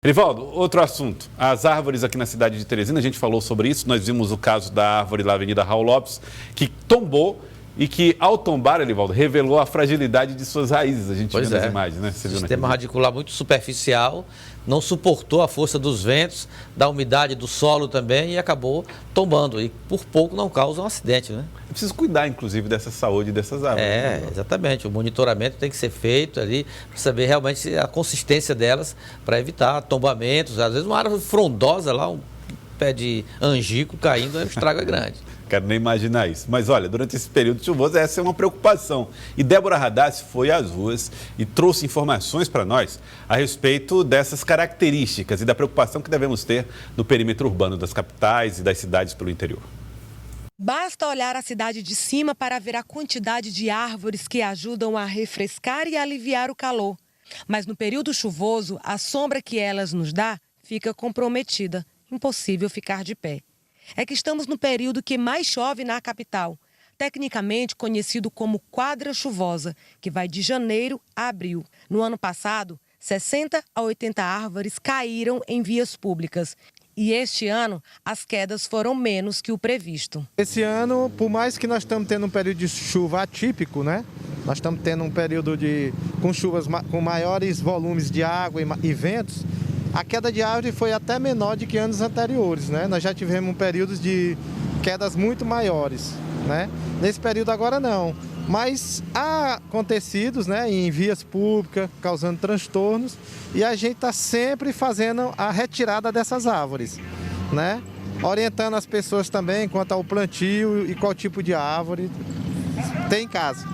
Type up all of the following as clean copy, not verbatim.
Rivaldo, outro assunto. As árvores aqui na cidade de Teresina, a gente falou sobre isso. Nós vimos o caso da árvore lá na Avenida Raul Lopes, que tombou e que, ao tombar, Rivaldo, revelou a fragilidade de suas raízes. A gente viu nas imagens, né? Você viu sistema radicular muito superficial, não suportou a força dos ventos, da umidade do solo também e acabou tombando. E por pouco não causa um acidente, né? É preciso cuidar, inclusive, dessa saúde dessas árvores. Exatamente. O monitoramento tem que ser feito ali para saber realmente a consistência delas, para evitar tombamentos. Às vezes uma árvore frondosa lá, um pé de angico caindo, é um estrago grande. Quero nem imaginar isso. Mas olha, durante esse período chuvoso, essa é uma preocupação. E Débora Radassi foi às ruas e trouxe informações para nós a respeito dessas características e da preocupação que devemos ter no perímetro urbano das capitais e das cidades pelo interior. Basta olhar a cidade de cima para ver a quantidade de árvores que ajudam a refrescar e aliviar o calor. Mas no período chuvoso, a sombra que elas nos dá fica comprometida. Impossível ficar de pé. É que estamos no período que mais chove na capital, tecnicamente conhecido como quadra chuvosa, que vai de janeiro a abril. No ano passado, 60 a 80 árvores caíram em vias públicas. E este ano, as quedas foram menos que o previsto. Esse ano, por mais que nós estamos tendo um período de chuva atípico, né? Nós estamos tendo um período com chuvas com maiores volumes de água e ventos. A queda de árvore foi até menor do que anos anteriores, né? Nós já tivemos períodos de quedas muito maiores, né? Nesse período agora não, mas há acontecidos, né, em vias públicas, causando transtornos, e a gente está sempre fazendo a retirada dessas árvores, né? Orientando as pessoas também quanto ao plantio e qual tipo de árvore tem em casa.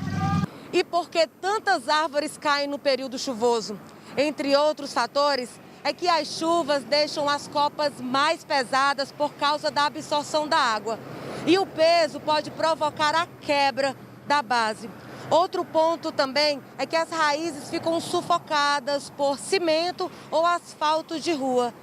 E por que tantas árvores caem no período chuvoso? Entre outros fatores, é que as chuvas deixam as copas mais pesadas por causa da absorção da água. E o peso pode provocar a quebra da base. Outro ponto também é que as raízes ficam sufocadas por cimento ou asfalto de rua,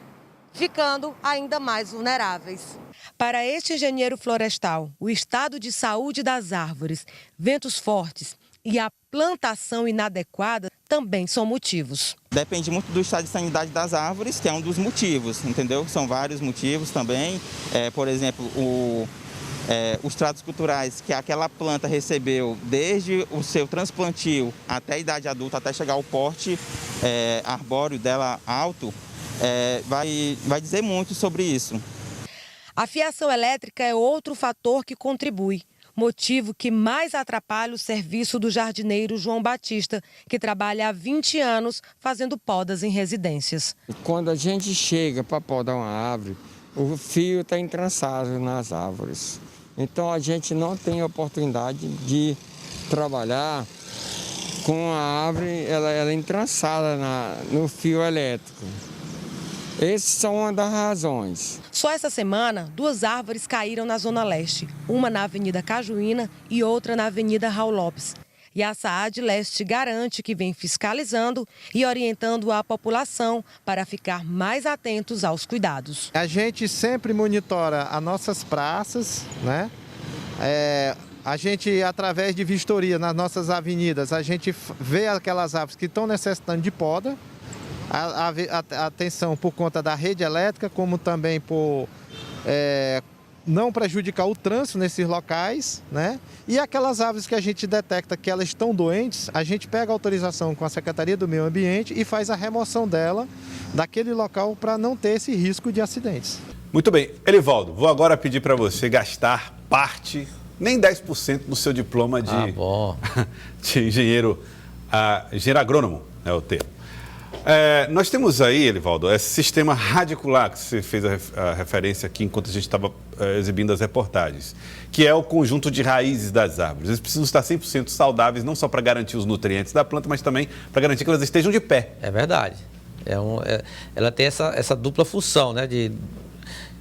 ficando ainda mais vulneráveis. Para este engenheiro florestal, o estado de saúde das árvores, ventos fortes e a plantação inadequada também são motivos. Depende muito do estado de sanidade das árvores, que é um dos motivos, entendeu? São vários motivos também. Por exemplo, os tratos culturais que aquela planta recebeu desde o seu transplantio até a idade adulta, até chegar ao porte arbóreo dela alto, vai dizer muito sobre isso. A fiação elétrica é outro fator que contribui. Motivo que mais atrapalha o serviço do jardineiro João Batista, que trabalha há 20 anos fazendo podas em residências. Quando a gente chega para podar uma árvore, o fio está entrançado nas árvores. Então a gente não tem oportunidade de trabalhar com a árvore, ela entrançada no fio elétrico. Essas são uma das razões. Só essa semana, 2 árvores caíram na Zona Leste, uma na Avenida Cajuína e outra na Avenida Raul Lopes. E a SAAD Leste garante que vem fiscalizando e orientando a população para ficar mais atentos aos cuidados. A gente sempre monitora as nossas praças, né? A gente, através de vistoria nas nossas avenidas, a gente vê aquelas árvores que estão necessitando de poda. A atenção por conta da rede elétrica, como também por não prejudicar o trânsito nesses locais, né? E aquelas árvores que a gente detecta que elas estão doentes, a gente pega a autorização com a Secretaria do Meio Ambiente e faz a remoção dela daquele local para não ter esse risco de acidentes. Muito bem. Elivaldo, vou agora pedir para você gastar parte, nem 10% no seu diploma de engenheiro agrônomo, é o termo. Nós temos aí, Elivaldo, esse sistema radicular que você fez a referência aqui enquanto a gente estava exibindo as reportagens, que é o conjunto de raízes das árvores. Eles precisam estar 100% saudáveis, não só para garantir os nutrientes da planta, mas também para garantir que elas estejam de pé. É verdade. Ela tem essa dupla função, né, de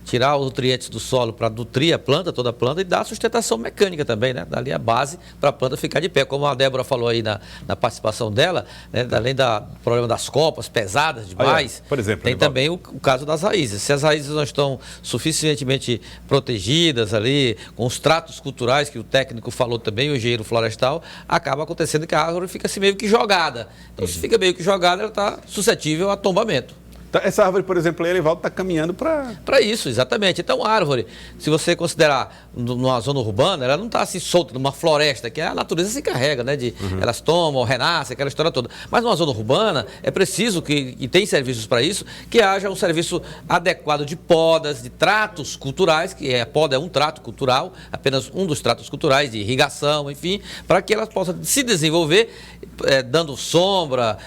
tirar os nutrientes do solo para nutrir a planta, toda a planta, e dar sustentação mecânica também, né? Dali a base para a planta ficar de pé. Como a Débora falou aí na participação dela, né? Além do problema das copas pesadas demais, por exemplo, tem também o caso das raízes. Se as raízes não estão suficientemente protegidas ali, com os tratos culturais que o técnico falou também, o engenheiro florestal, acaba acontecendo que a árvore fica assim meio que jogada. Então, se fica meio que jogada, ela está suscetível a tombamento. Então, essa árvore, por exemplo, aí, Elivaldo, está caminhando para... Para isso, exatamente. Então, a árvore, se você considerar numa zona urbana, ela não está assim solta numa floresta, que a natureza se encarrega, né? Elas tomam, renascem, aquela história toda. Mas numa zona urbana, é preciso e tem serviços para isso, que haja um serviço adequado de podas, de tratos culturais, que a poda é um trato cultural, apenas um dos tratos culturais, de irrigação, enfim, para que elas possam se desenvolver, dando sombra,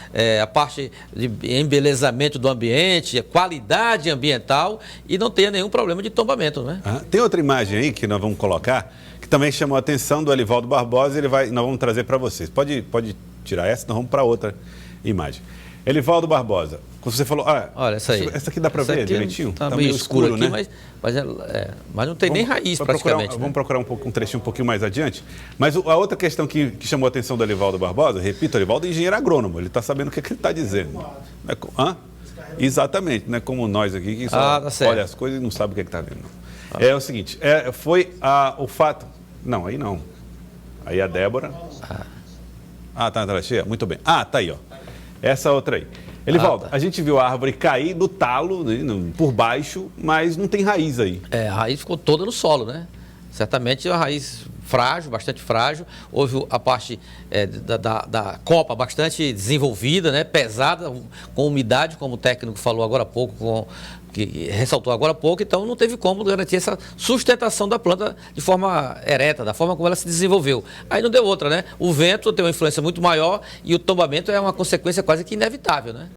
a parte de embelezamento do ambiente, a qualidade ambiental e não tenha nenhum problema de tombamento, né? Tem outra imagem aí que nós vamos colocar, que também chamou a atenção do Elivaldo Barbosa, nós vamos trazer para vocês. Pode tirar essa, nós vamos para outra imagem. Elivaldo Barbosa, você falou... Olha, essa aí. Essa aqui dá para ver direitinho? Está meio escuro aqui, né? mas não tem nem raiz praticamente. Vamos procurar um trechinho um pouquinho mais adiante. Mas a outra questão que chamou a atenção do Elivaldo Barbosa, repito, o Elivaldo é engenheiro agrônomo, ele está sabendo o que ele está dizendo. Exatamente, não é como nós aqui que só tá olha as coisas e não sabe o que está vendo. É o seguinte, foi o fato... Não, aí não. Aí a Débora... tá cheia? Muito bem. Tá aí, ó. Essa outra aí. Elivaldo, a gente viu a árvore cair do talo, né, por baixo, mas não tem raiz aí. A raiz ficou toda no solo, né? Certamente é uma raiz frágil, bastante frágil. Houve a parte da copa bastante desenvolvida, né? Pesada, com umidade, como o técnico falou agora há pouco, que ressaltou agora há pouco, então não teve como garantir essa sustentação da planta de forma ereta, da forma como ela se desenvolveu. Aí não deu outra, né? O vento tem uma influência muito maior e o tombamento é uma consequência quase que inevitável, né?